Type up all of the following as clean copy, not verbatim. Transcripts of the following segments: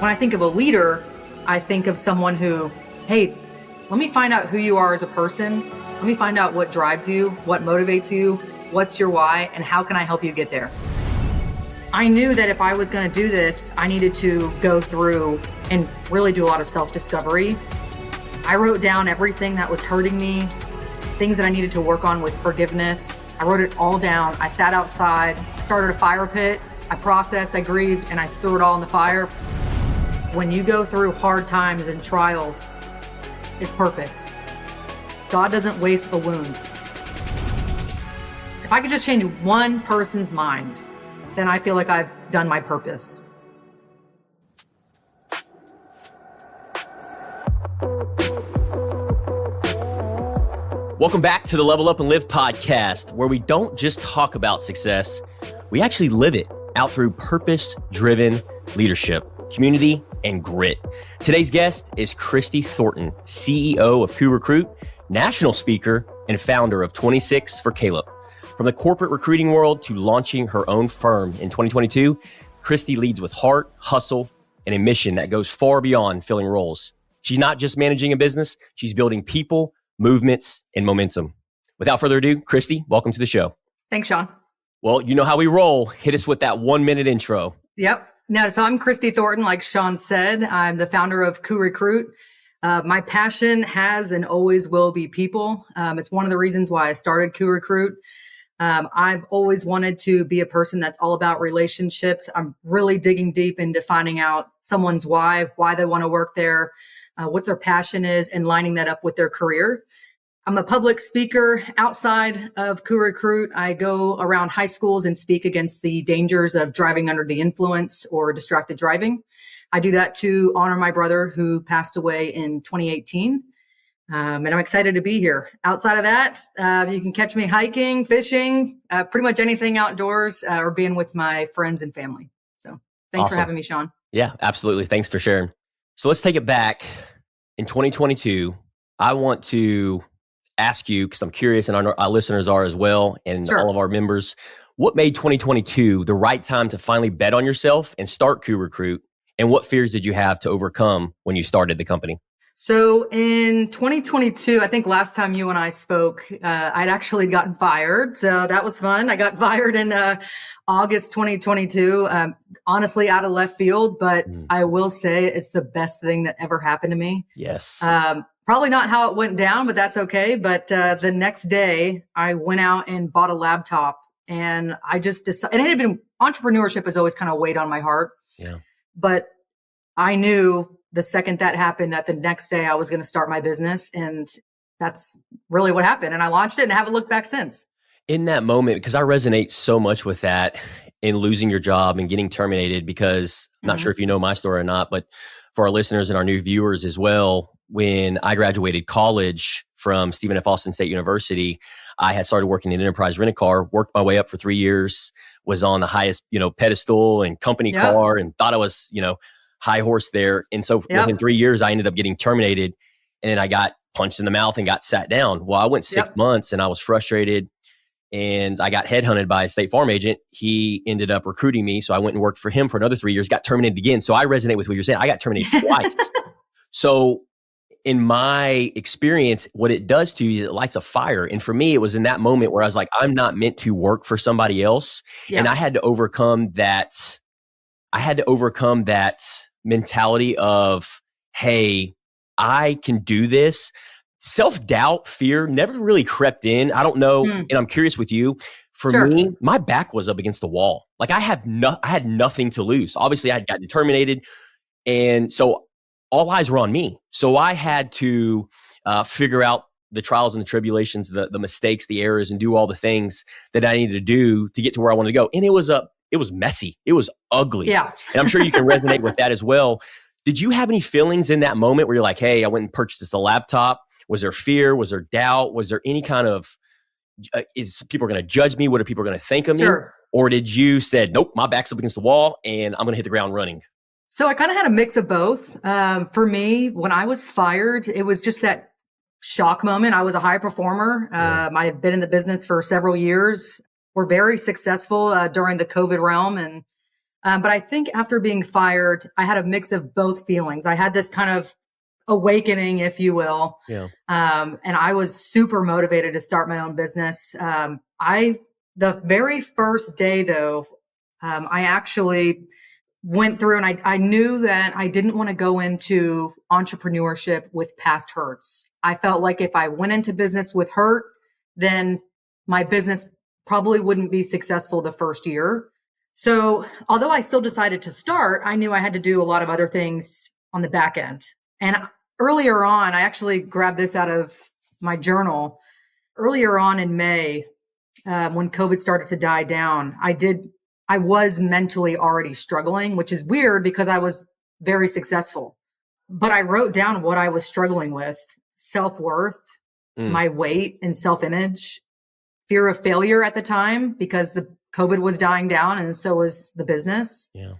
When I think of a leader, I think of someone who, hey, let me find out who you are as a person. Let me find out what drives you, what motivates you, what's your why, and how can I help you get there? I knew that if I was going to do this, I needed to go through and really do a lot of self-discovery. I wrote down everything that was hurting me, things that I needed to work on with forgiveness. I wrote it all down. I sat outside, started a fire pit. I processed, I grieved, and I threw it all in the fire. When you go through hard times and trials, it's perfect. God doesn't waste a wound. If I could just change one person's mind, then I feel like I've done my purpose. Welcome back to the Level Up and Live podcast, where we don't just talk about success, we actually live it out through purpose-driven leadership, community, and grit. Today's guest is Kristi Thornton, CEO of KuRecruit, national speaker, and founder of 26 for Caleb. From the corporate recruiting world to launching her own firm in 2022, Kristi leads with heart, hustle, and a mission that goes far beyond filling roles. She's not just managing a business, she's building people, movements, and momentum. Without further ado, Kristi, welcome to the show. Thanks, Sean. Well, you know how we roll. Hit us with that 1-minute intro. Yep. No, so I'm Kristi Thornton, like Sean said. I'm the founder of KuRecruit. My passion has and always will be people. It's one of the reasons why I started KuRecruit. I've always wanted to be a person that's all about relationships. I'm really digging deep into finding out someone's why they want to work there, what their passion is, and lining that up with their career. I'm a public speaker outside of KuRecruit. I go around high schools and speak against the dangers of driving under the influence or distracted driving. I do that to honor my brother who passed away in 2018. And I'm excited to be here. Outside of that, you can catch me hiking, fishing, pretty much anything outdoors, or being with my friends and family. So thanks for having me, Sean. Yeah, absolutely. Thanks for sharing. So let's take it back. In 2022, I want to ask you, because I'm curious, and our listeners are as well, and all of our members, what made 2022 the right time to finally bet on yourself and start KuRecruit? And what fears did you have to overcome when you started the company? So in 2022, I think last time you and I spoke, I'd actually gotten fired. So that was fun. I got fired in August 2022, honestly out of left field, but I will say it's the best thing that ever happened to me. Yes. Probably not how it went down, but that's okay. But the next day I went out and bought a laptop, and I just decided, and it had been, entrepreneurship has always kind of weighed on my heart. Yeah. But I knew the second that happened that the next day I was going to start my business, and that's really what happened. And I launched it and haven't looked back since. In that moment, because I resonate so much with that in losing your job and getting terminated, because I'm not sure if you know my story or not, but for our listeners and our new viewers as well, when I graduated college from Stephen F. Austin State University, I had started working in Enterprise Rent-A-Car, worked my way up for 3 years, was on the highest, pedestal and company car, and thought I was, high horse there. And so within 3 years, I ended up getting terminated, and then I got punched in the mouth and got sat down. Well, I went 6 months and I was frustrated, and I got headhunted by a State Farm agent. He ended up recruiting me. So I went and worked for him for another 3 years, got terminated again. So I resonate with what you're saying. I got terminated twice. So in my experience, what it does to you, it lights a fire. And for me, it was in that moment where I was like, I'm not meant to work for somebody else. Yeah. And I had to overcome that. Mentality of, hey, I can do this. Self-doubt, fear never really crept in. I don't know. And I'm curious with you. For me, my back was up against the wall. Like I had nothing to lose. Obviously, I had gotten terminated. And so all eyes were on me. So I had to figure out the trials and the tribulations, the mistakes, the errors, and do all the things that I needed to do to get to where I wanted to go. And it was messy. It was ugly. Yeah. And I'm sure you can resonate with that as well. Did you have any feelings in that moment where you're like, hey, I went and purchased a laptop? Was there fear? Was there doubt? Was there any kind of, is people going to judge me? What are people going to think of me? Or did you said, nope, my back's up against the wall and I'm going to hit the ground running? So I kind of had a mix of both. For me, when I was fired, it was just that shock moment. I was a high performer. I had been in the business for several years. We're very successful during the COVID realm. And But I think after being fired, I had a mix of both feelings. I had this kind of awakening, if you will. Yeah. And I was super motivated to start my own business. The very first day though, I actually went through and I knew that I didn't want to go into entrepreneurship with past hurts. I felt like if I went into business with hurt, then my business probably wouldn't be successful the first year. So although I still decided to start, I knew I had to do a lot of other things on the back end. And earlier on, I actually grabbed this out of my journal. Earlier on in May, when COVID started to die down, I was mentally already struggling, which is weird because I was very successful. But I wrote down what I was struggling with: self-worth, my weight and self-image, fear of failure at the time because the COVID was dying down and so was the business. Yeah.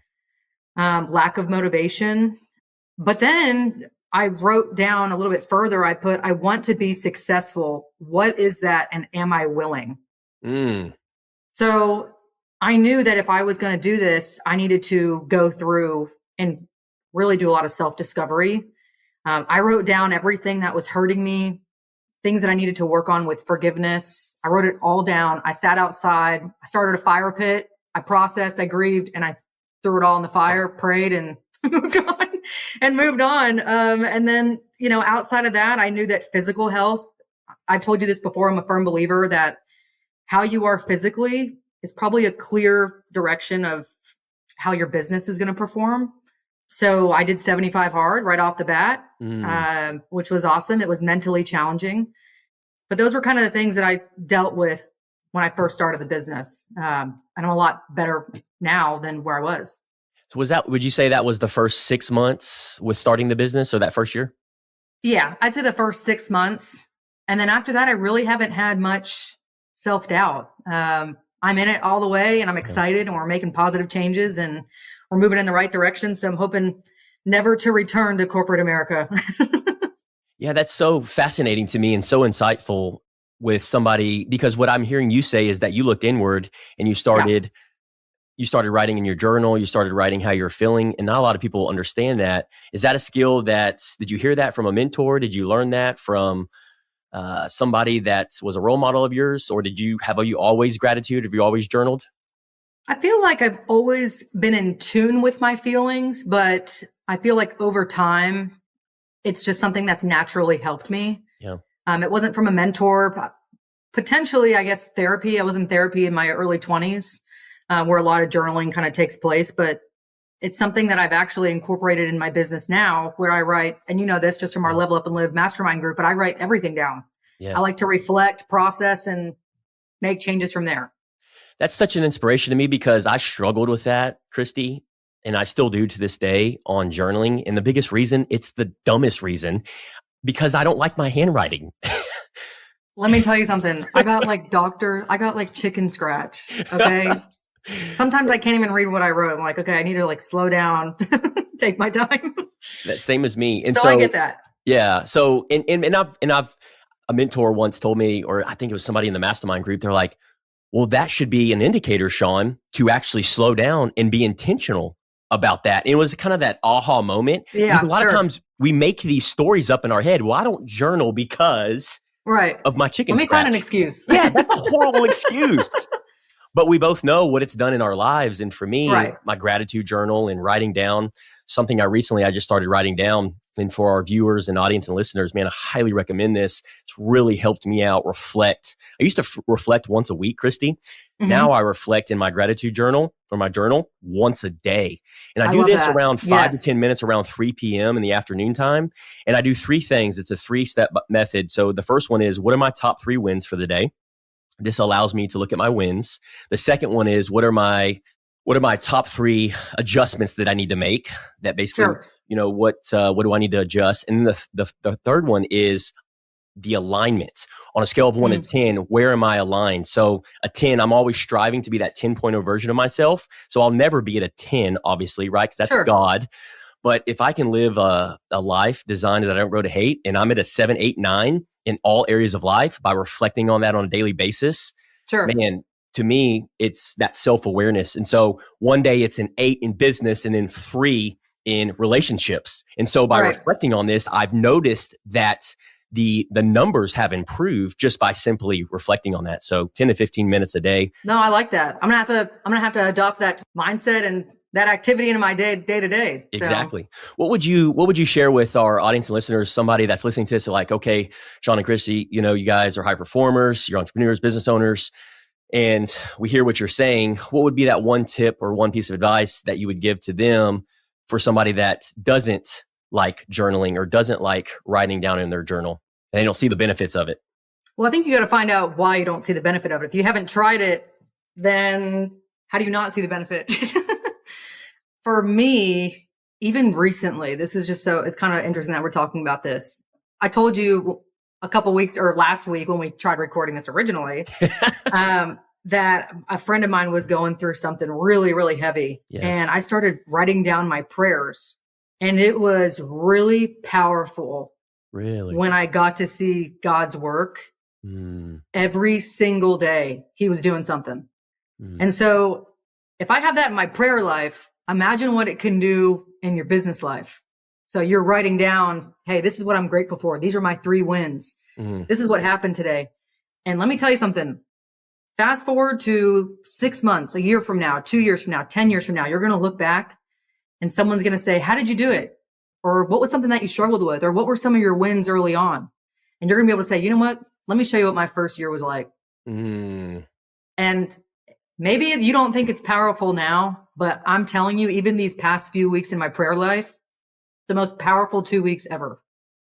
Lack of motivation. But then I wrote down a little bit further. I put, I want to be successful. What is that? And am I willing? So I knew that if I was going to do this, I needed to go through and really do a lot of self-discovery. I wrote down everything that was hurting me, things that I needed to work on with forgiveness. I wrote it all down. I sat outside. I started a fire pit. I processed, I grieved, and I threw it all in the fire, prayed, and moved on. And then, outside of that, I knew that physical health, I've told you this before, I'm a firm believer that how you are physically is probably a clear direction of how your business is going to perform. So I did 75 hard right off the bat, which was awesome. It was mentally challenging, but those were kind of the things that I dealt with when I first started the business. And I'm a lot better now than where I was. So would you say that was the first 6 months with starting the business, or that first year? Yeah, I'd say the first 6 months. And then after that, I really haven't had much self-doubt. I'm in it all the way and I'm excited and we're making positive changes and we're moving in the right direction. So I'm hoping never to return to corporate America. Yeah, that's so fascinating to me and so insightful with somebody, because what I'm hearing you say is that you looked inward and you started writing in your journal, you started writing how you're feeling, and not a lot of people understand that. Is that a skill did you hear that from a mentor? Did you learn that from somebody that was a role model of yours, or have you always gratitude? Have you always journaled? I feel like I've always been in tune with my feelings, but I feel like over time, it's just something that's naturally helped me. Yeah. It wasn't from a mentor, potentially, I guess, therapy. I was in therapy in my early 20s, where a lot of journaling kind of takes place, but it's something that I've actually incorporated in my business now, where I write, and this just from our Level Up and Live Mastermind group, but I write everything down. Yes. I like to reflect, process, and make changes from there. That's such an inspiration to me because I struggled with that, Kristi, and I still do to this day on journaling. And the biggest reason, it's the dumbest reason, because I don't like my handwriting. Let me tell you something. I got like chicken scratch. Okay. Sometimes I can't even read what I wrote. I'm like, okay, I need to slow down, take my time. That same as me. And so I get that. Yeah. So, and I've a mentor once told me, or I think it was somebody in the mastermind group, they're like, well, that should be an indicator, Sean, to actually slow down and be intentional about that. And it was kind of that aha moment. Yeah. A lot of times we make these stories up in our head. Well, I don't journal because of my chicken scratch. Let me find an excuse. Yeah, that's a horrible excuse. But we both know what it's done in our lives. And for me, my gratitude journal and writing down something I just started writing down. And for our viewers and audience and listeners, man, I highly recommend this. It's really helped me out reflect. I used to reflect once a week, Kristi. Mm-hmm. Now I reflect in my gratitude journal or my journal once a day. And I do this around 5 to 10 minutes around 3 p.m. in the afternoon time. And I do 3 things. It's a 3-step method. So the first one is, what are my top 3 wins for the day? This allows me to look at my wins. The second one is, what are my top 3 adjustments that I need to make? That basically, what do I need to adjust? And then the third one is the alignment. On a scale of 1 to 10, where am I aligned? So a 10, I'm always striving to be that 10.0 version of myself. So I'll never be at a 10, obviously, right? Because that's God. But if I can live a life designed that I don't grow to hate, and I'm at a 7, 8, 9 in all areas of life by reflecting on that on a daily basis, man, to me, it's that self-awareness. And so one day it's an 8 in business and then 3 in relationships. And so by reflecting on this, I've noticed that the numbers have improved just by simply reflecting on that. So 10 to 15 minutes a day. No, I like that. I'm gonna have to adopt that mindset and that activity into my day to day. So. Exactly. What would you share with our audience and listeners, somebody that's listening to this, like, okay, Sean and Kristi, you guys are high performers, you're entrepreneurs, business owners, and we hear what you're saying. What would be that one tip or one piece of advice that you would give to them for somebody that doesn't like journaling or doesn't like writing down in their journal and they don't see the benefits of it? Well, I think you got to find out why you don't see the benefit of it. If you haven't tried it, then how do you not see the benefit? For me, even recently, this is just it's kind of interesting that we're talking about this. I told you a couple weeks or last week when we tried recording this originally, that a friend of mine was going through something really, really heavy. Yes. And I started writing down my prayers, and it was really powerful. Really? When I got to see God's work every single day, he was doing something. And so if I have that in my prayer life, imagine what it can do in your business life. So you're writing down, hey, this is what I'm grateful for. These are my 3 wins. This is what happened today. And let me tell you something. Fast forward to 6 months, a year from now, 2 years from now, 10 years from now, you're going to look back and someone's going to say, how did you do it? Or what was something that you struggled with? Or what were some of your wins early on? And you're going to be able to say, you know what? Let me show you what my first year was like. And maybe you don't think it's powerful now, but I'm telling you, even these past few weeks in my prayer life, the most powerful 2 weeks ever.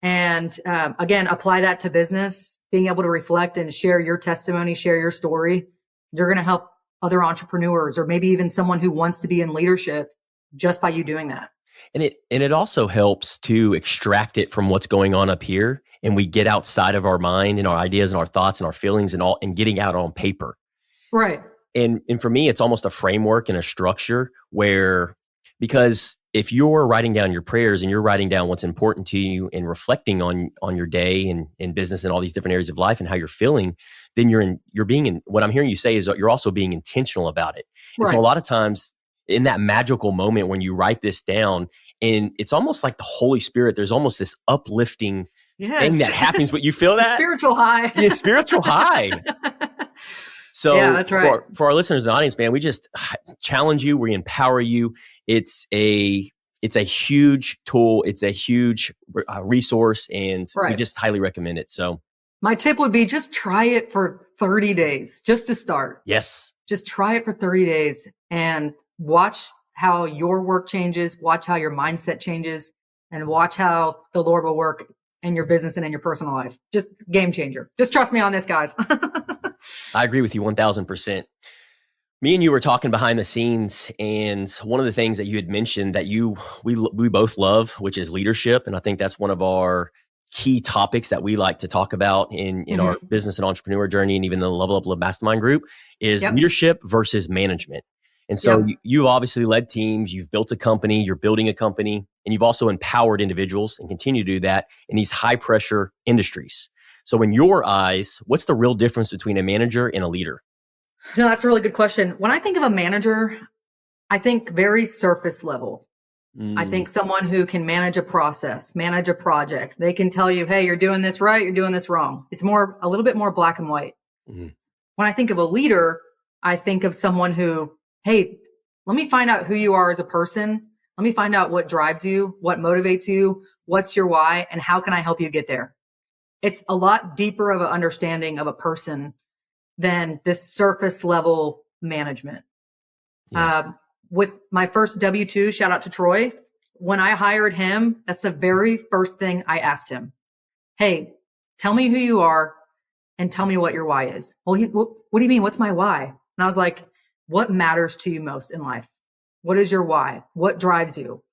And again, apply that to business, being able to reflect and share your testimony, share your story. You're going to help other entrepreneurs or maybe even someone who wants to be in leadership just by you doing that. And it also helps to extract it from what's going on up here, and we get outside of our mind and our ideas and our thoughts and our feelings and getting out on paper. Right. And for me, it's almost a framework and a structure because if you're writing down your prayers and you're writing down what's important to you and reflecting on your day and in business and all these different areas of life and how you're feeling, then what I'm hearing you say is that you're also being intentional about it. And so a lot of times in that magical moment when you write this down, and it's almost like the Holy Spirit, there's almost this uplifting thing that happens, but you feel that spiritual high. Yeah, spiritual high. So yeah, that's right. For our listeners and audience, man, we just challenge you. We empower you. It's a huge tool. It's a huge resource, and we just highly recommend it. So my tip would be just try it for 30 days, just to start. Yes. Just try it for 30 days and watch how your work changes, watch how your mindset changes, and watch how the Lord will work in your business and in your personal life. Just game changer. Just trust me on this, guys. I agree with you 1000%. Me and you were talking behind the scenes, and one of the things that you had mentioned that we both love, which is leadership. And I think that's one of our key topics that we like to talk about in our business and entrepreneur journey, and even the Level Up Mastermind group is leadership versus management. And so you've obviously led teams, you've built a company, you're building a company, and you've also empowered individuals and continue to do that in these high pressure industries. So in your eyes, what's the real difference between a manager and a leader? No, that's a really good question. When I think of a manager, I think very surface level. I think someone who can manage a process, manage a project. They can tell you, hey, you're doing this right, you're doing this wrong. It's a little bit more black and white. When I think of a leader, I think of someone who, hey, let me find out who you are as a person. Let me find out what drives you, what motivates you, what's your why, and how can I help you get there? It's a lot deeper of an understanding of a person than this surface level management. Yes. With my first W-2, shout out to Troy. When I hired him, that's the very first thing I asked him. Hey, tell me who you are and tell me what your why is. Well, what do you mean? What's my why? And I was like, what matters to you most in life? What is your why? What drives you?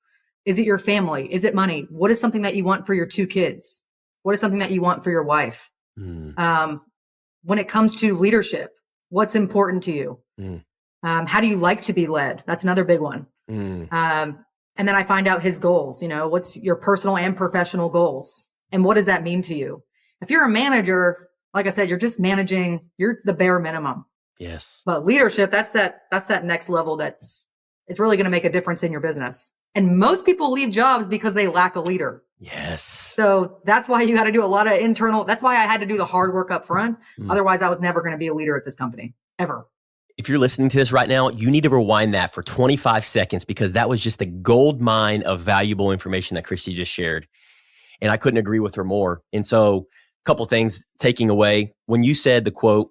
Is it your family? Is it money? What is something that you want for your 2 kids? What is something that you want for your wife? When it comes to leadership, what's important to you? How do you like to be led? That's another big one. And then I find out his goals. What's your personal and professional goals? And what does that mean to you? If you're a manager, like I said, you're just managing, you're the bare minimum. Yes. But leadership, that's that next level it's really going to make a difference in your business. And most people leave jobs because they lack a leader. Yes. So that's why you got to do a lot of internal. That's why I had to do the hard work up front. Otherwise, I was never going to be a leader at this company, ever. If you're listening to this right now, you need to rewind that for 25 seconds because that was just a gold mine of valuable information that Kristi just shared. And I couldn't agree with her more. And so a couple things taking away. When you said the quote,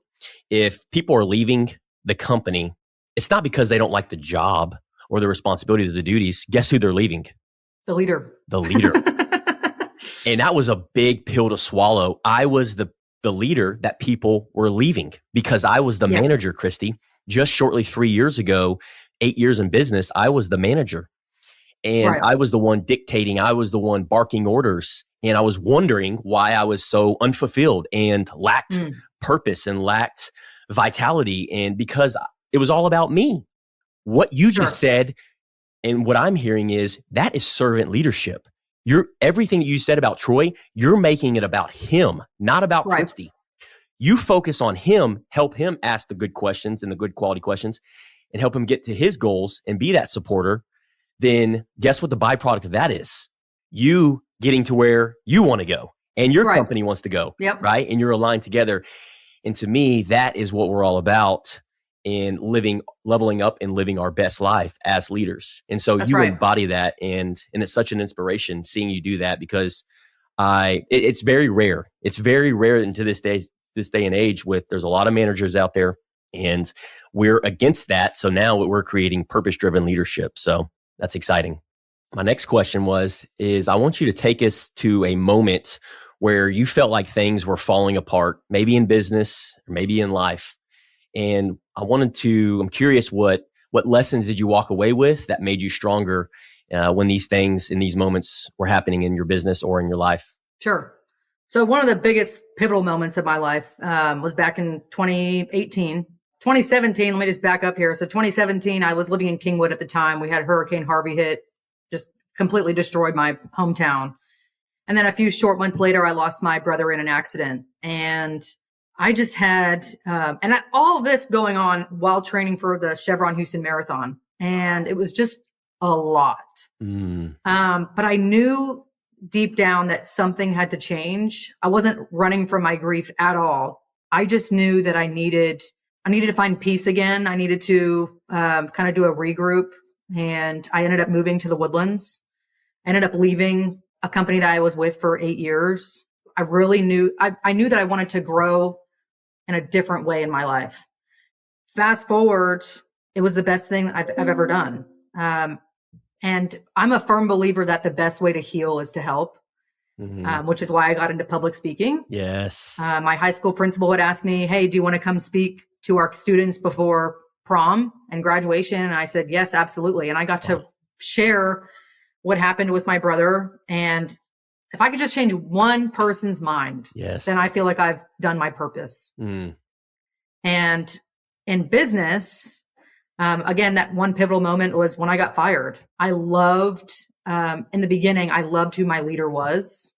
if people are leaving the company, it's not because they don't like the job or the responsibilities or the duties. Guess who they're leaving? The leader. The leader. And that was a big pill to swallow. I was the leader that people were leaving because I was the manager, Kristi. Just shortly 3 years ago, 8 years in business, I was the manager. And I was the one dictating. I was the one barking orders. And I was wondering why I was so unfulfilled and lacked purpose and lacked vitality. And because it was all about me. What you just said and what I'm hearing is that is servant leadership. Everything that you said about Troy, you're making it about him, not about Kristi. You focus on him, help him ask the good questions and the good quality questions and help him get to his goals and be that supporter. Then guess what the byproduct of that is? You getting to where you want to go and your company wants to go, right? And you're aligned together. And to me, that is what we're all about in leveling up and living our best life as leaders. And so you embody that. And it's such an inspiration seeing you do that because it's very rare. It's very rare into this day and age there's a lot of managers out there and we're against that. So now we're creating purpose-driven leadership. So that's exciting. My next question is I want you to take us to a moment where you felt like things were falling apart, maybe in business or maybe in life. And I'm curious what lessons did you walk away with that made you stronger when these things in these moments were happening in your business or in your life? Sure. So one of the biggest pivotal moments of my life was back in 2018. 2017, let me just back up here. So 2017, I was living in Kingwood at the time. We had Hurricane Harvey hit, just completely destroyed my hometown. And then a few short months later, I lost my brother in an accident. And I just had, all of this going on while training for the Chevron Houston Marathon. And it was just a lot. But I knew deep down that something had to change. I wasn't running from my grief at all. I just knew that I needed to find peace again. I needed to kind of do a regroup. And I ended up moving to the Woodlands. I ended up leaving a company that I was with for 8 years. I really knew, I knew that I wanted to grow in a different way in my life. Fast forward, it was the best thing I've ever done. And I'm a firm believer that the best way to heal is to help, which is why I got into public speaking. Yes. My high school principal had asked me, hey, do you want to come speak to our students before prom and graduation? And I said, yes, absolutely. And I got to share what happened with my brother. And if I could just change one person's mind, then I feel like I've done my purpose. And in business, again, that one pivotal moment was when I got fired. I loved, in the beginning, I loved who my leader was.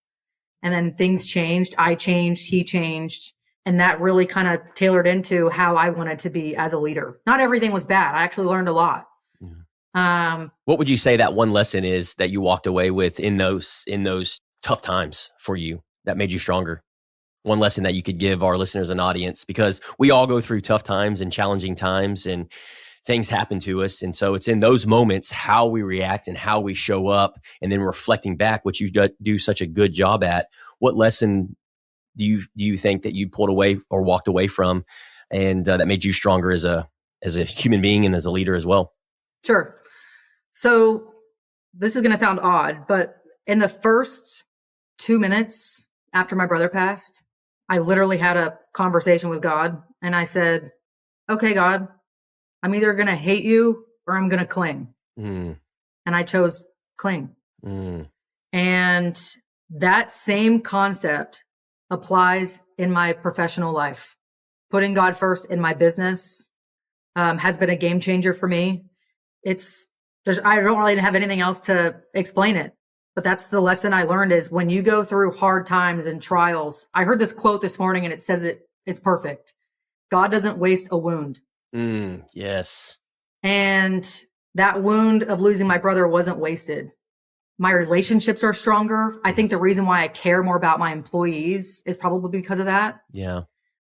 And then things changed. I changed, he changed. And that really kind of tailored into how I wanted to be as a leader. Not everything was bad. I actually learned a lot. What would you say that one lesson is that you walked away with in those tough times for you that made you stronger? One lesson that you could give our listeners and audience, because we all go through tough times and challenging times and things happen to us. And so it's in those moments how we react and how we show up and then reflecting back, which you do such a good job at. What lesson do you think that you pulled away or walked away from and that made you stronger as a human being and as a leader as well? Sure. So this is going to sound odd, but in the first 2 minutes after my brother passed, I literally had a conversation with God and I said, okay, God, I'm either going to hate you or I'm going to cling. And I chose cling. And that same concept applies in my professional life. Putting God first in my business has been a game changer for me. I don't really have anything else to explain it, but that's the lesson I learned is when you go through hard times and trials. I heard this quote this morning and it says it's perfect. God doesn't waste a wound. Yes. And that wound of losing my brother wasn't wasted. My relationships are stronger. I think the Yes. reason why I care more about my employees is probably because of that. Yeah.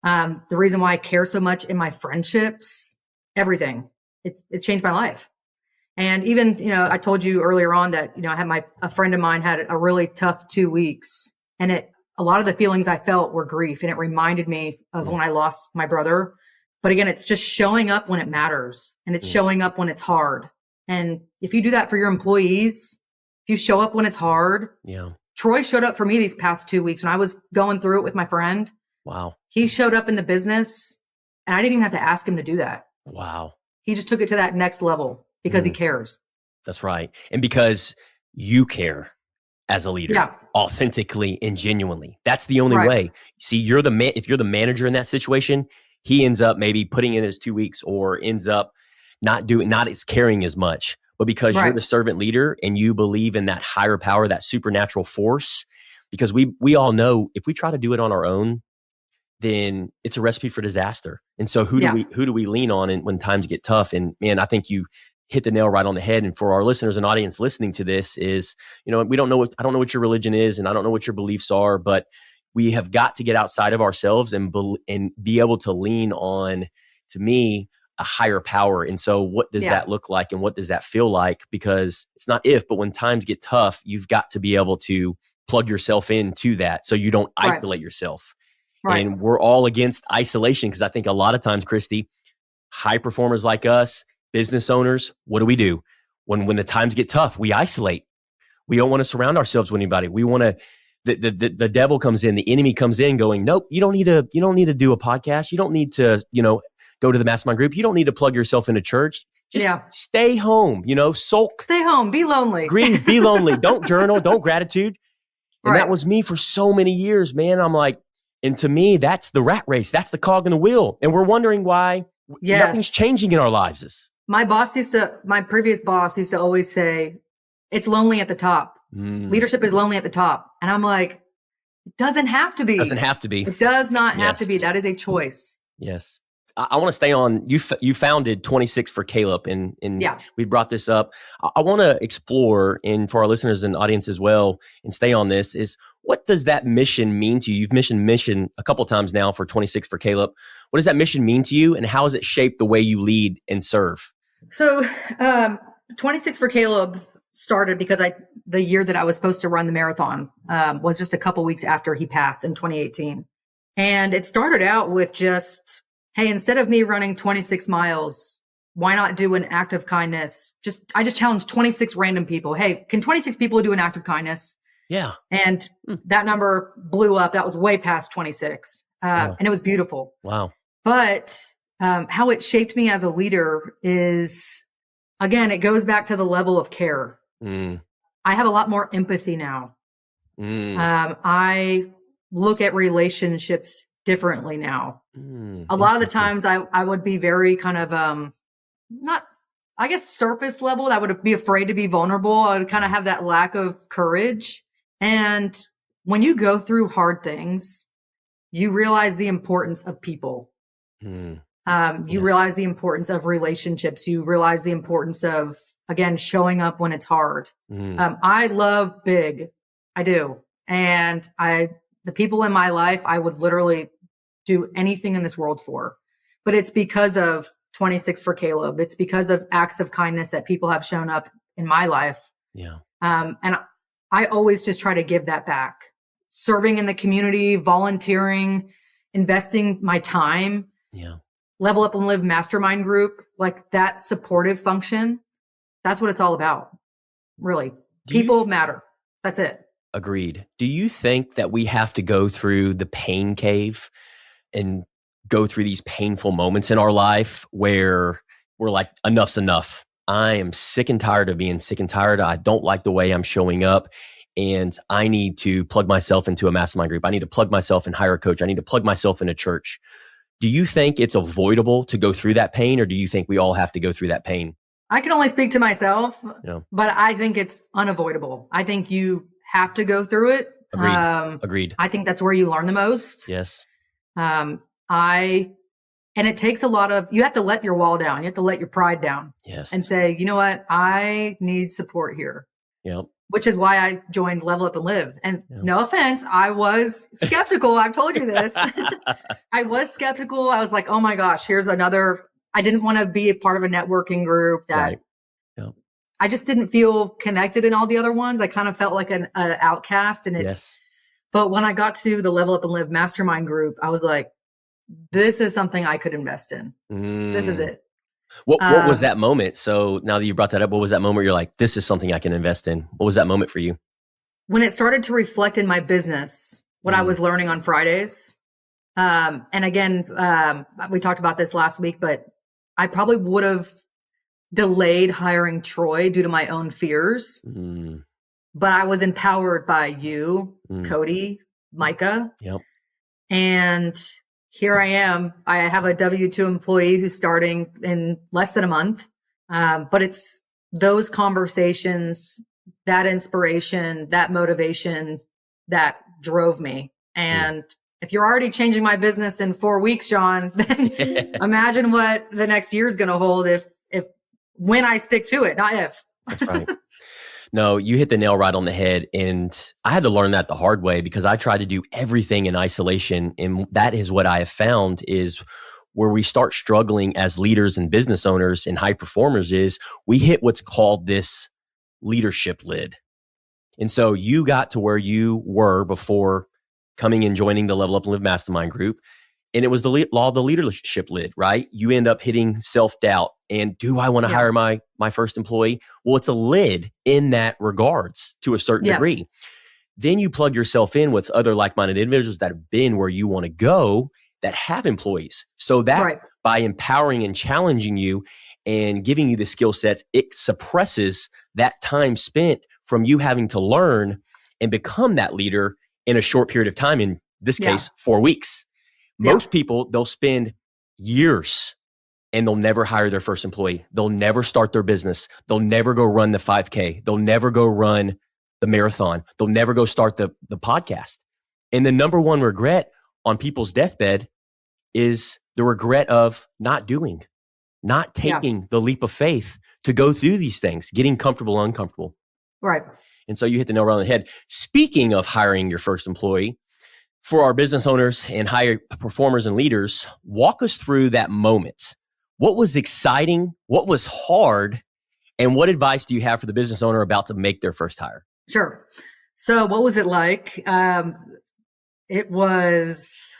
The reason why I care so much in my friendships, everything, it changed my life. And even, I told you earlier on that, I had a friend of mine had a really tough 2 weeks, and a lot of the feelings I felt were grief, and it reminded me of when I lost my brother. But again, it's just showing up when it matters, and it's showing up when it's hard. And if you do that for your employees, if you show up when it's hard, Troy showed up for me these past 2 weeks when I was going through it with my friend. Wow. He showed up in the business, and I didn't even have to ask him to do that. Wow. He just took it to that next level because he cares. That's right. And because you care as a leader, authentically and genuinely. That's the only way. See, if you're the manager in that situation, he ends up maybe putting in his 2 weeks or ends up not as caring as much. But because you're the servant leader and you believe in that higher power, that supernatural force, because we all know if we try to do it on our own, then it's a recipe for disaster. And so who do we lean on when times get tough? And man, I think you hit the nail right on the head. And for our listeners and audience listening to this is, I don't know what your religion is, and I don't know what your beliefs are, but we have got to get outside of ourselves and be able to lean on, to me, a higher power. And so what does that look like, and what does that feel like? Because it's not if, but when times get tough, you've got to be able to plug yourself into that so you don't isolate yourself. And we're all against isolation, because I think a lot of times, Kristi, high performers like us, business owners, what do? When the times get tough, we isolate. We don't want to surround ourselves with anybody. We want to, the devil comes in, the enemy comes in going, nope, you don't need to do a podcast. You don't need to, go to the Mastermind group. You don't need to plug yourself into church. Just stay home, sulk. Stay home, be lonely. Grieve, be lonely. Don't journal, don't gratitude. And that was me for so many years, man. I'm like, and to me, that's the rat race. That's the cog in the wheel. And we're wondering why nothing's changing in our lives. My previous boss used to always say, it's lonely at the top. Leadership is lonely at the top. And I'm like, it doesn't have to be. Doesn't have to be. It does not have to be. That is a choice. Yes. I want to stay on, you founded 26 for Caleb, and we brought this up. I want to explore, and for our listeners and audience as well, and stay on this, is what does that mission mean to you? You've mentioned mission a couple times now for 26 for Caleb. What does that mission mean to you, and how has it shaped the way you lead and serve? So 26 for Caleb started because the year that I was supposed to run the marathon was just a couple weeks after he passed in 2018. And it started out with just, hey, instead of me running 26 miles, why not do an act of kindness? I just challenged 26 random people. Hey, can 26 people do an act of kindness? Yeah. And that number blew up. That was way past 26. And it was beautiful. Wow. But how it shaped me as a leader is, again, it goes back to the level of care. I have a lot more empathy now. I look at relationships differently now. A lot of the times I would be very kind of, not, I guess, surface level. I would be afraid to be vulnerable. I would kind of have that lack of courage. And when you go through hard things, you realize the importance of people. You realize the importance of relationships. You realize the importance of, again, showing up when it's hard. I love big. I do. And the people in my life, I would literally do anything in this world for. But it's because of 26 for Caleb. It's because of acts of kindness that people have shown up in my life. And I always just try to give that back. Serving in the community, volunteering, investing my time. Level Up and Live Mastermind group, like that supportive function. That's what it's all about. Really. People matter. That's it. Agreed. Do you think that we have to go through the pain cave and go through these painful moments in our life where we're like, enough's enough. I am sick and tired of being sick and tired. I don't like the way I'm showing up, and I need to plug myself into a mastermind group. I need to plug myself and hire a coach. I need to plug myself in a church. Do you think it's avoidable to go through that pain, or do you think we all have to go through that pain? I can only speak to myself, but I think it's unavoidable. I think you have to go through it. Agreed. Agreed. I think that's where you learn the most. Yes. I And it takes you have to let your wall down. You have to let your pride down. Yes. And say, you know what? I need support here. Yep. Which is why I joined Level Up and Live. And no offense, I was skeptical. I've told you this. I was skeptical. I was like, oh my gosh, here's another. I didn't want to be a part of a networking group that Right. Yep. I just didn't feel connected in all the other ones. I kind of felt like an outcast. But when I got to the Level Up and Live Mastermind group, I was like, this is something I could invest in. This is it. What was that moment? So now that you brought that up, what was that moment where you're like, this is something I can invest in? What was that moment for you? When it started to reflect in my business, what I was learning on Fridays. And again, we talked about this last week, but I probably would have delayed hiring Troy due to my own fears. But I was empowered by you, Cody, Micah. Yep. And here I am. I have a W-2 employee who's starting in less than a month. But it's those conversations, that inspiration, that motivation that drove me. And if you're already changing my business in 4 weeks, Sean, then imagine what the next year is going to hold when I stick to it, not if. That's right. No, you hit the nail right on the head. And I had to learn that the hard way because I tried to do everything in isolation. And that is what I have found is where we start struggling as leaders and business owners and high performers is we hit what's called this leadership lid. And so you got to where you were before coming and joining the Level Up and Live Mastermind group. And it was the law of the leadership lid, right? You end up hitting self-doubt. And do I want to hire my first employee? Well, it's a lid in that regards to a certain degree. Then you plug yourself in with other like-minded individuals that have been where you want to go that have employees. So that by empowering and challenging you and giving you the skill sets, it suppresses that time spent from you having to learn and become that leader in a short period of time. In this case, 4 weeks. Most people, they'll spend years and they'll never hire their first employee. They'll never start their business. They'll never go run the 5K. They'll never go run the marathon. They'll never go start the podcast. And the number one regret on people's deathbed is the regret of not doing, not taking the leap of faith to go through these things, getting comfortable, uncomfortable. Right. And so you hit the nail right on the head. Speaking of hiring your first employee, for our business owners and high performers and leaders, walk us through that moment. What was exciting? What was hard? And what advice do you have for the business owner about to make their first hire? Sure. So what was it like? It was,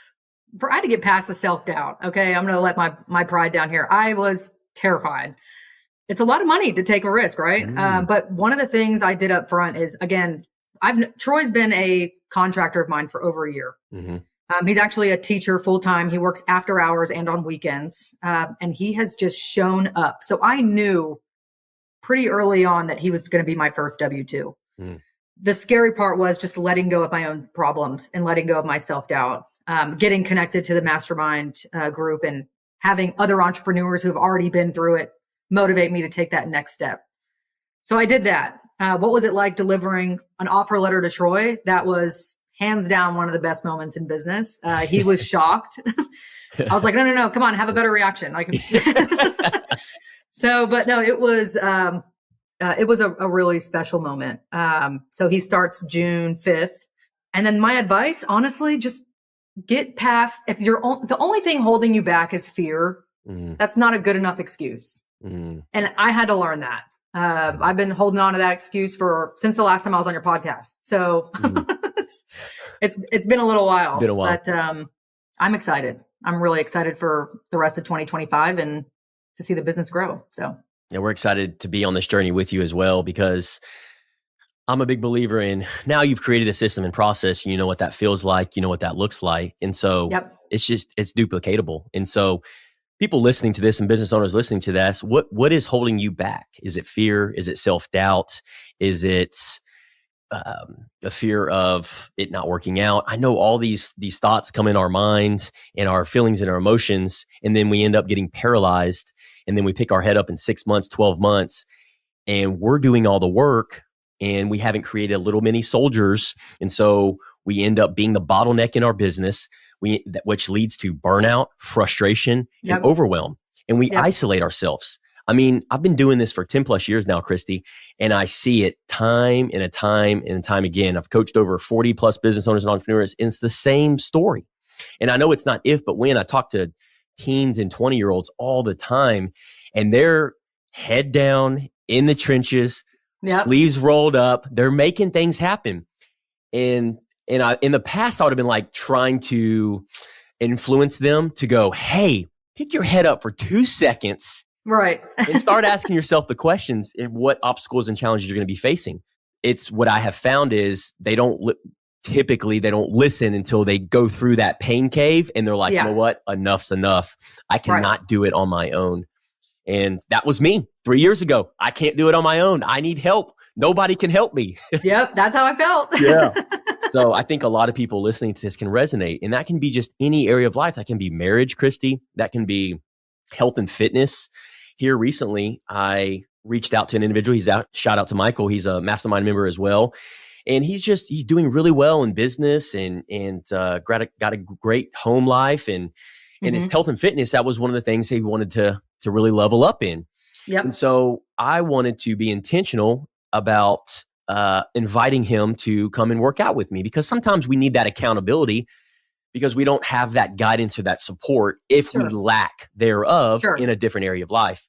I had to get past the self-doubt. Okay. I'm going to let my pride down here. I was terrified. It's a lot of money to take a risk, right? But one of the things I did up front is, again, Troy's been a contractor of mine for over a year. He's actually a teacher full-time. He works after hours and on weekends. And he has just shown up. So I knew pretty early on that he was going to be my first W-2. The scary part was just letting go of my own problems and letting go of my self-doubt, getting connected to the Mastermind group and having other entrepreneurs who have already been through it motivate me to take that next step. So I did that. What was it like delivering an offer letter to Troy? That was hands down one of the best moments in business. He was shocked. I was like, no, come on, have a better reaction. I can. But no, it was a really special moment. So he starts June 5th. And then my advice, honestly, just get past, if the only thing holding you back is fear, that's not a good enough excuse. And I had to learn that. I've been holding on to that excuse since the last time I was on your podcast. So it's been a little while. But I'm excited. I'm really excited for the rest of 2025 and to see the business grow. So yeah, we're excited to be on this journey with you as well, because I'm a big believer in now you've created a system and process. You know what that feels like. You know what that looks like. And so it's duplicatable. And so people listening to this and business owners listening to this, what is holding you back? Is it fear? Is it self-doubt? Is it the fear of it not working out? I know all these thoughts come in our minds and our feelings and our emotions, and then we end up getting paralyzed, and then we pick our head up in 6 months, 12 months, and we're doing all the work, and we haven't created little mini soldiers. And so we end up being the bottleneck in our business. which leads to burnout, frustration, and overwhelm. And we isolate ourselves. I mean, I've been doing this for 10 plus years now, Kristi, and I see it time and time again. I've coached over 40 plus business owners and entrepreneurs, and it's the same story. And I know it's not if, but when. I talk to teens and 20-year-olds all the time, and they're head down in the trenches, sleeves rolled up. They're making things happen. And in the past, I would have been like trying to influence them to go, hey, pick your head up for 2 seconds. Right. And start asking yourself the questions and what obstacles and challenges you're going to be facing. It's what I have found is typically they don't listen until they go through that pain cave and they're like, you know what? Enough's enough. I cannot do it on my own. And that was me 3 years ago. I can't do it on my own. I need help. Nobody can help me. Yep. That's how I felt. Yeah. So I think a lot of people listening to this can resonate, and that can be just any area of life. That can be marriage, Kristi. That can be health and fitness. Here recently, I reached out to an individual. Shout out to Michael. He's a Mastermind member as well. And he's doing really well in business and got a great home life and his health and fitness. That was one of the things he wanted to really level up in. Yep. And so I wanted to be intentional about inviting him to come and work out with me, because sometimes we need that accountability because we don't have that guidance or that support if we lack thereof in a different area of life.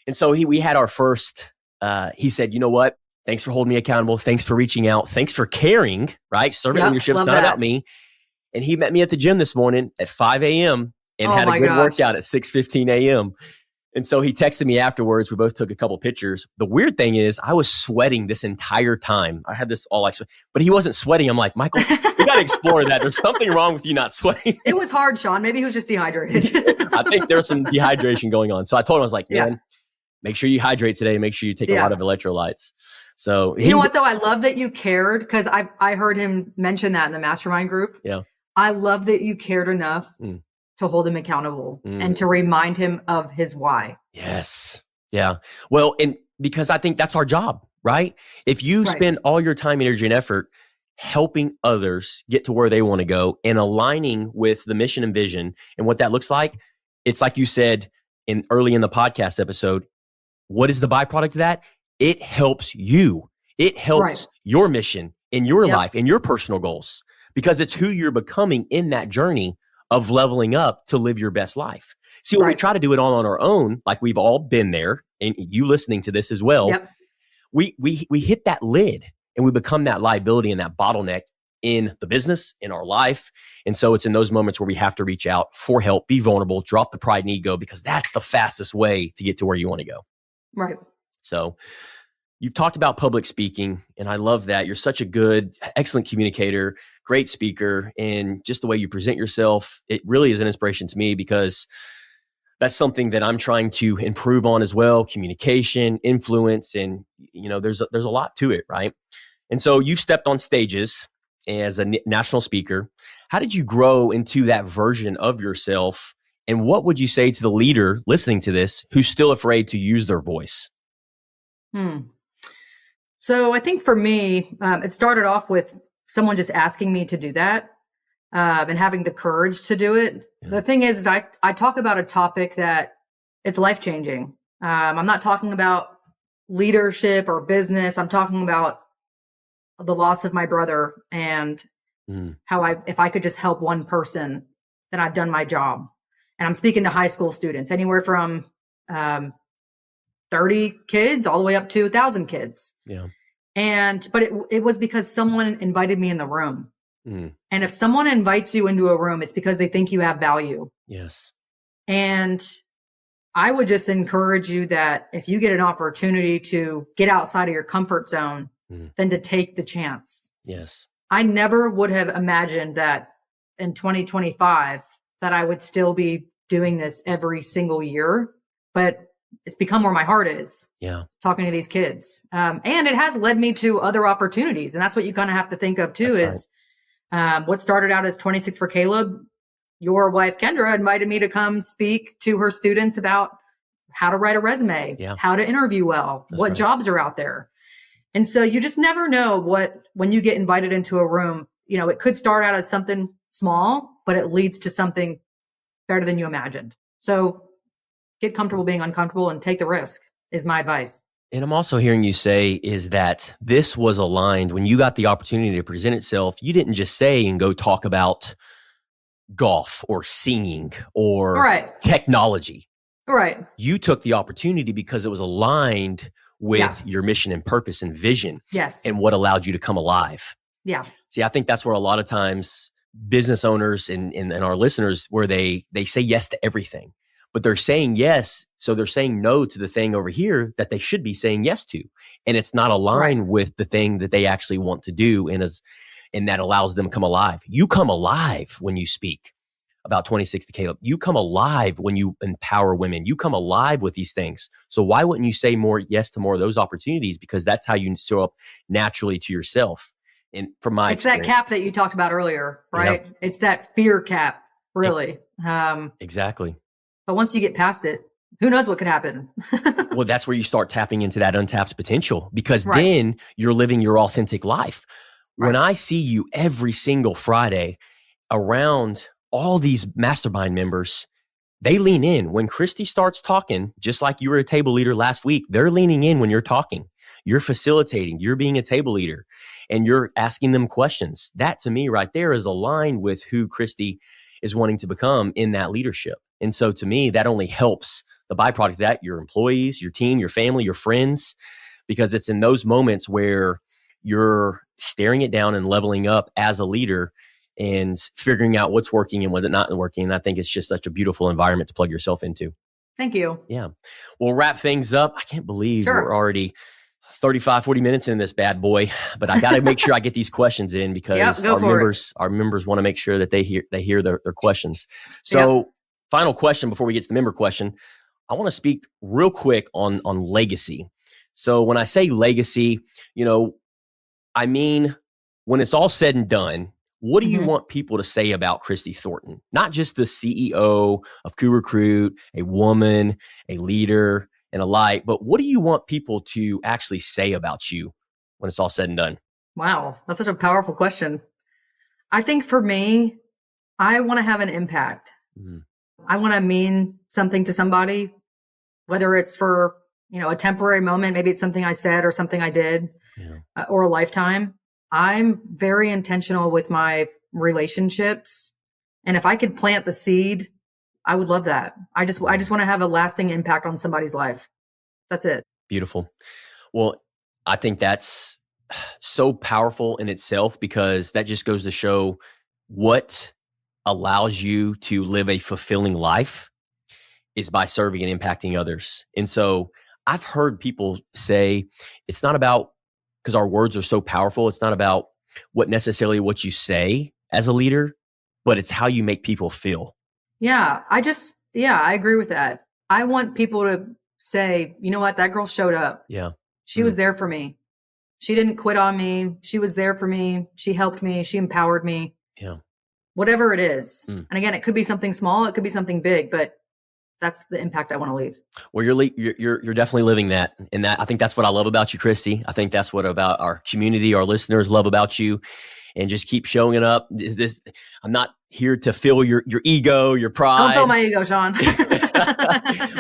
And so we had our first, he said, you know what? Thanks for holding me accountable. Thanks for reaching out. Thanks for caring, right? Servant leadership's not about me. And he met me at the gym this morning at 5 a.m. and had a good workout at 6:15 a.m. And so he texted me afterwards. We both took a couple pictures. The weird thing is I was sweating this entire time. I had this but he wasn't sweating. I'm like, Michael, we got to explore that. There's something wrong with you not sweating. It was hard, Sean. Maybe he was just dehydrated. I think there's some dehydration going on. So I told him, I was like, man, make sure you hydrate today. Make sure you take a lot of electrolytes. So you know what, though? I love that you cared, because I heard him mention that in the Mastermind group. Yeah. I love that you cared enough to hold him accountable and to remind him of his why. Yes. Yeah. Well, and because I think that's our job, right? If you spend all your time, energy, and effort helping others get to where they want to go and aligning with the mission and vision and what that looks like, it's like you said early in the podcast episode, what is the byproduct of that? It helps you. It helps your mission in your life and your personal goals, because it's who you're becoming in that journey of leveling up to live your best life. See, when we try to do it all on our own, like we've all been there, and you listening to this as well, we hit that lid and we become that liability and that bottleneck in the business, in our life. And so it's in those moments where we have to reach out for help, be vulnerable, drop the pride and ego, because that's the fastest way to get to where you want to go. Right. So you've talked about public speaking, and I love that. You're such a good, excellent communicator, great speaker, and just the way you present yourself, it really is an inspiration to me, because that's something that I'm trying to improve on as well. Communication, influence, and there's a lot to it, right? And so you've stepped on stages as a national speaker. How did you grow into that version of yourself? And what would you say to the leader listening to this who's still afraid to use their voice? So I think for me, it started off with someone just asking me to do that and having the courage to do it. Yeah. The thing is I talk about a topic that it's life-changing. I'm not talking about leadership or business. I'm talking about the loss of my brother and how if I could just help one person, then I've done my job. And I'm speaking to high school students, anywhere from 30 kids all the way up to 1,000 kids. Yeah. But it was because someone invited me in the room. And if someone invites you into a room, it's because they think you have value. Yes. And I would just encourage you that if you get an opportunity to get outside of your comfort zone, then to take the chance. Yes. I never would have imagined that in 2025 that I would still be doing this every single year, but it's become where my heart is. Yeah. Talking to these kids. And it has led me to other opportunities. And that's what you kind of have to think of too, is what started out as 26 for Caleb. Your wife, Kendra, invited me to come speak to her students about how to write a resume, how to interview well, what jobs are out there. And so you just never know when you get invited into a room, it could start out as something small, but it leads to something better than you imagined. So get comfortable being uncomfortable and take the risk is my advice. And I'm also hearing you say is that this was aligned when you got the opportunity to present itself. You didn't just say and go talk about golf or singing or technology. Right. You took the opportunity because it was aligned with your mission and purpose and vision. Yes. And what allowed you to come alive. Yeah. See, I think that's where a lot of times business owners and our listeners, where they say yes to everything, but they're saying yes. So they're saying no to the thing over here that they should be saying yes to. And it's not aligned with the thing that they actually want to do. And that allows them to come alive. You come alive when you speak about 2060 Caleb. You come alive when you empower women. You come alive with these things. So why wouldn't you say yes to more of those opportunities? Because that's how you show up naturally to yourself. And from my experience, that cap that you talked about earlier, right? Yeah. It's that fear cap, really. Exactly. But once you get past it, who knows what could happen? Well, that's where you start tapping into that untapped potential, because then you're living your authentic life. When I see you every single Friday around all these mastermind members, they lean in. When Kristi starts talking, just like you were a table leader last week, they're leaning in when you're talking. You're facilitating, you're being a table leader, and you're asking them questions. That to me right there is aligned with who Kristi is wanting to become in that leadership. And so to me, that only helps the byproduct of that, your employees, your team, your family, your friends, because it's in those moments where you're staring it down and leveling up as a leader and figuring out what's working and what's not working. And I think it's just such a beautiful environment to plug yourself into. Thank you. Yeah. We'll wrap things up. I can't believe we're already 35, 40 minutes in this bad boy, but I got to make sure I get these questions in because our members want to make sure that they hear their questions. So final question before we get to the member question, I want to speak real quick on legacy. So when I say legacy, I mean, when it's all said and done, what do you want people to say about Kristi Thornton? Not just the CEO of KuRecruit, a woman, a leader, and a light, but what do you want people to actually say about you when it's all said and done? Wow, that's such a powerful question. I think for me, I want to have an impact. Mm-hmm. I want to mean something to somebody, whether it's for, a temporary moment, maybe it's something I said or something I did, or a lifetime. I'm very intentional with my relationships. And if I could plant the seed, I would love that. I just want to have a lasting impact on somebody's life. That's it. Beautiful. Well, I think that's so powerful in itself, because that just goes to show what allows you to live a fulfilling life is by serving and impacting others. And so I've heard people say it's not about, because our words are so powerful, it's not about what you say as a leader, but it's how you make people feel. Yeah, I agree with that. I want people to say, you know what, that girl showed up. Yeah. She was there for me. She didn't quit on me. She was there for me. She helped me. She empowered me. Yeah. Whatever it is. And again, it could be something small. It could be something big, but that's the impact I want to leave. Well, you're definitely living that. And that, I think that's what I love about you, Kristi. I think that's what about our community, our listeners love about you. And just keep showing it up. I'm not here to fill your ego, your pride. Don't fill my ego, Sean.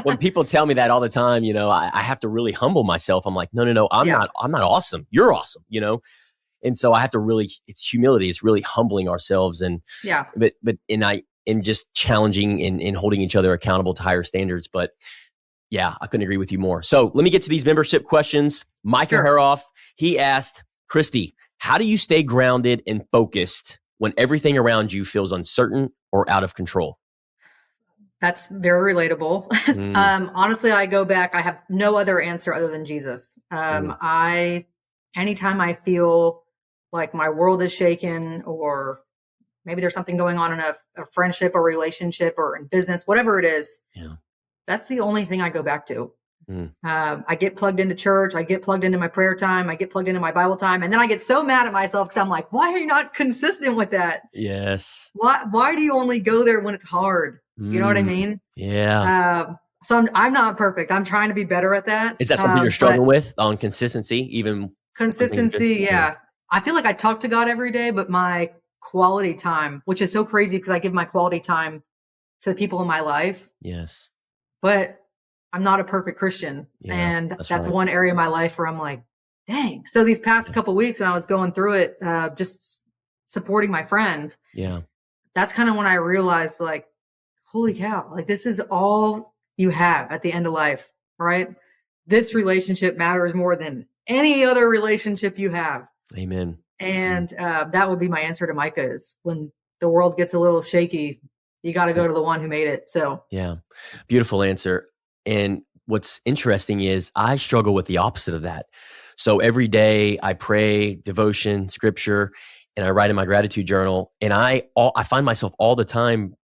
When people tell me that all the time, I have to really humble myself. I'm like, no, I'm not awesome. You're awesome, And so I have to it's humility. It's really humbling ourselves and just challenging and holding each other accountable to higher standards. But yeah, I couldn't agree with you more. So let me get to these membership questions. Micah Haroff, he asked, Kristi, how do you stay grounded and focused when everything around you feels uncertain or out of control? That's very relatable. Honestly, I go back, I have no other answer other than Jesus. Anytime I feel like my world is shaken, or maybe there's something going on in a friendship or relationship or in business, whatever it is, that's the only thing I go back to. I get plugged into church. I get plugged into my prayer time. I get plugged into my Bible time. And then I get so mad at myself because I'm like, why are you not consistent with that? Yes. Why do you only go there when it's hard? You know what I mean? Yeah. So I'm not perfect. I'm trying to be better at that. Is that something you're struggling with on consistency? Even consistency? Yeah. I feel like I talk to God every day, but my quality time, which is so crazy because I give my quality time to the people in my life. Yes. But I'm not a perfect Christian. Yeah, and that's right. one area of my life where I'm like, dang. So these past couple of weeks when I was going through it, just supporting my friend. Yeah. That's kind of when I realized, like, holy cow, like this is all you have at the end of life, right? This relationship matters more than any other relationship you have. Amen. And that would be my answer to Micah is when the world gets a little shaky, you got to go to the one who made it. So yeah, beautiful answer. And what's interesting is I struggle with the opposite of that. So every day I pray, devotion, scripture, and I write in my gratitude journal. And I find myself all the time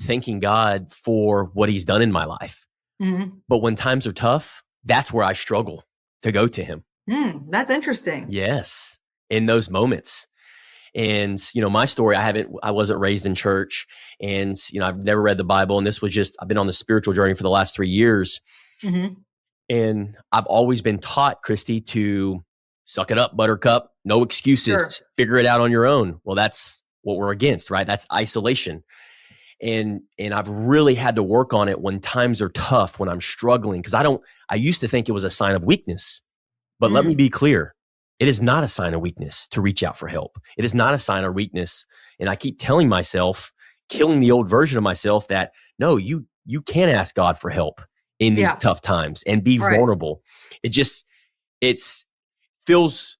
thanking God for what he's done in my life. Mm-hmm. But when times are tough, that's where I struggle to go to him. That's interesting. Yes. In those moments. And, my story, I wasn't raised in church, and, I've never read the Bible. And this was I've been on the spiritual journey for the last 3 years. Mm-hmm. And I've always been taught, Kristi, to suck it up, buttercup, no excuses, figure it out on your own. Well, that's what we're against, right? That's isolation. And I've really had to work on it when times are tough, when I'm struggling, because I used to think it was a sign of weakness, but let me be clear. It is not a sign of weakness to reach out for help. It is not a sign of weakness. And I keep telling myself, killing the old version of myself, that no, you can ask God for help in these tough times and be vulnerable. It feels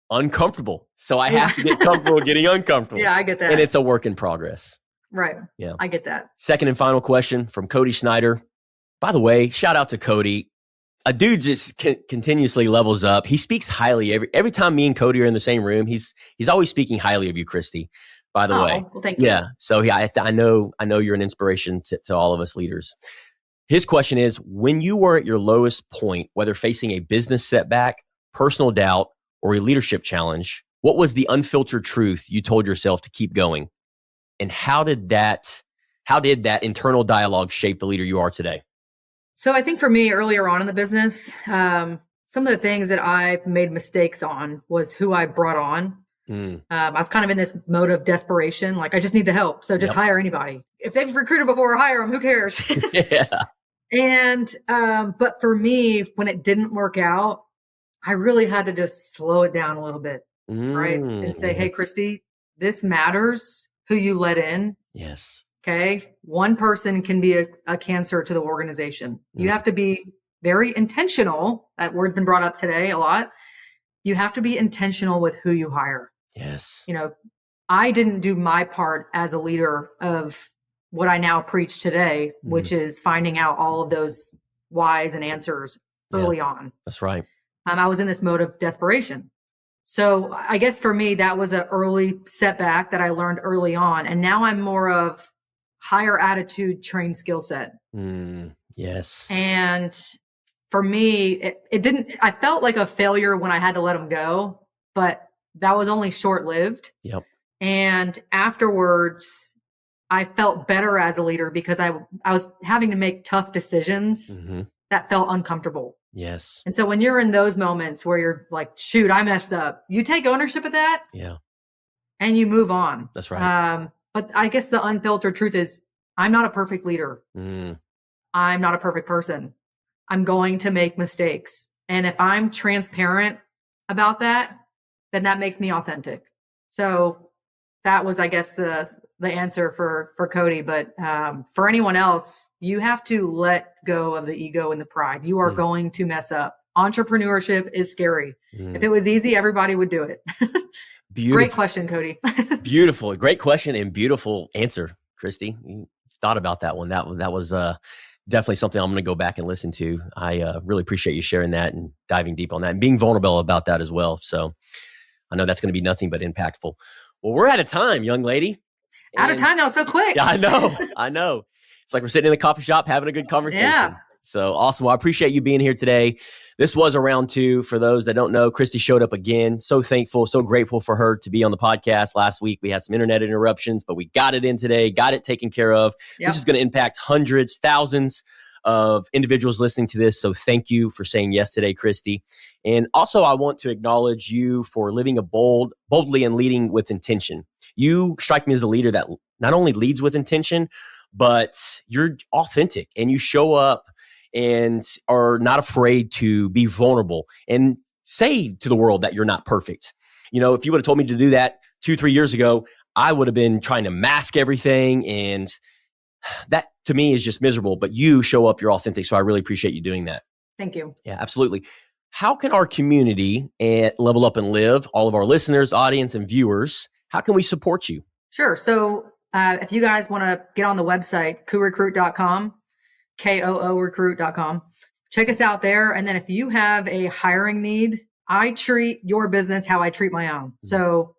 uncomfortable. So I have to get comfortable getting uncomfortable. Yeah, I get that. And it's a work in progress. Right. Yeah. I get that. Second and final question from Cody Schneider. By the way, shout out to Cody. A dude just continuously levels up. He speaks highly every time me and Cody are in the same room. He's always speaking highly of you, Kristi, by the way. Well, thank you. Yeah. So I know you're an inspiration to all of us leaders. His question is, when you were at your lowest point, whether facing a business setback, personal doubt, or a leadership challenge, what was the unfiltered truth you told yourself to keep going? And how did that internal dialogue shape the leader you are today? So I think for me earlier on in the business, some of the things that I made mistakes on was who I brought on. I was kind of in this mode of desperation. Like, I just need the help. So just hire anybody. If they've recruited before, hire them. Who cares? Yeah. And, but for me, when it didn't work out, I really had to just slow it down a little bit. Right. And say, hey, Kristi, this matters who you let in. Yes. Okay. One person can be a cancer to the organization. You have to be very intentional. That word's been brought up today a lot. You have to be intentional with who you hire. Yes. I didn't do my part as a leader of what I now preach today, which is finding out all of those whys and answers early on. That's right. I was in this mode of desperation. So I guess for me, that was an early setback that I learned early on. And now I'm more of higher attitude, trained skill set. Yes. And for me, I felt like a failure when I had to let them go, but that was only short lived. Yep. And afterwards, I felt better as a leader because I was having to make tough decisions that felt uncomfortable. Yes. And so when you're in those moments where you're like, shoot, I messed up, you take ownership of that. Yeah. And you move on. That's right. But I guess the unfiltered truth is I'm not a perfect leader. I'm not a perfect person. I'm going to make mistakes. And if I'm transparent about that, then that makes me authentic. So that was, I guess, the answer for Cody. But for anyone else, you have to let go of the ego and the pride. You are going to mess up. Entrepreneurship is scary. If it was easy, everybody would do it. Beautiful. Great question, Cody. Beautiful. Great question and beautiful answer, Kristi. You thought about that one. That was definitely something I'm going to go back and listen to. I really appreciate you sharing that and diving deep on that and being vulnerable about that as well. So I know that's going to be nothing but impactful. Well, we're out of time, young lady. Out of time. That was so quick. Yeah, I know. It's like we're sitting in the coffee shop having a good conversation. Yeah. So awesome. Well, I appreciate you being here today. This was a round 2. For those that don't know, Kristi showed up again. So thankful, so grateful for her to be on the podcast. Last week, we had some internet interruptions, but we got it in today, got it taken care of. Yep. This is going to impact hundreds, thousands of individuals listening to this. So thank you for saying yes today, Kristi. And also, I want to acknowledge you for living boldly and leading with intention. You strike me as the leader that not only leads with intention, but you're authentic and you show up and are not afraid to be vulnerable and say to the world that you're not perfect. If you would have told me to do that 2-3 years ago, I would have been trying to mask everything. And that to me is just miserable, but you show up, you're authentic. So I really appreciate you doing that. Thank you. Yeah, absolutely. How can our community at Level Up and Live, all of our listeners, audience, and viewers, how can we support you? Sure. So if you guys want to get on the website, KooRecruit.com, KOO-recruit.com, check us out there. And then if you have a hiring need, I treat your business how I treat my own. So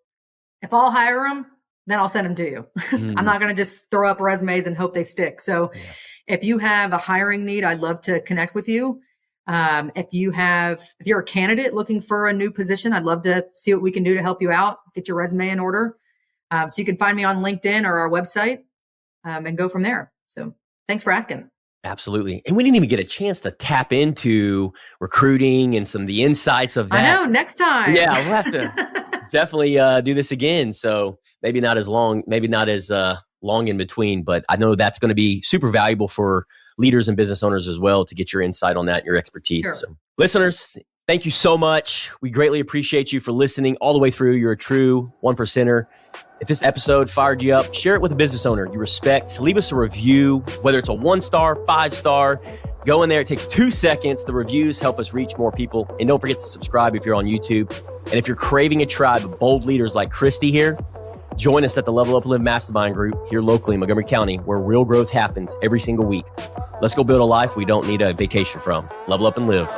if I'll hire them, then I'll send them to you. I'm not going to just throw up resumes and hope they stick. So if you have a hiring need, I'd love to connect with you. If you're a candidate looking for a new position, I'd love to see what we can do to help you out, get your resume in order. So you can find me on LinkedIn or our website and go from there. So thanks for asking. Absolutely. And we didn't even get a chance to tap into recruiting and some of the insights of that. I know, next time. Yeah, we'll have to definitely do this again. So maybe not as long in between, but I know that's going to be super valuable for leaders and business owners as well to get your insight on that, your expertise. Sure. So listeners, thank you so much. We greatly appreciate you for listening all the way through. You're a true 1%er. If this episode fired you up, share it with a business owner you respect. Leave us a review, whether it's a 1-star, 5-star. Go in there. It takes 2 seconds. The reviews help us reach more people. And don't forget to subscribe if you're on YouTube. And if you're craving a tribe of bold leaders like Kristi here, join us at the Level Up and Live Mastermind group here locally in Montgomery County, where real growth happens every single week. Let's go build a life we don't need a vacation from. Level Up and Live.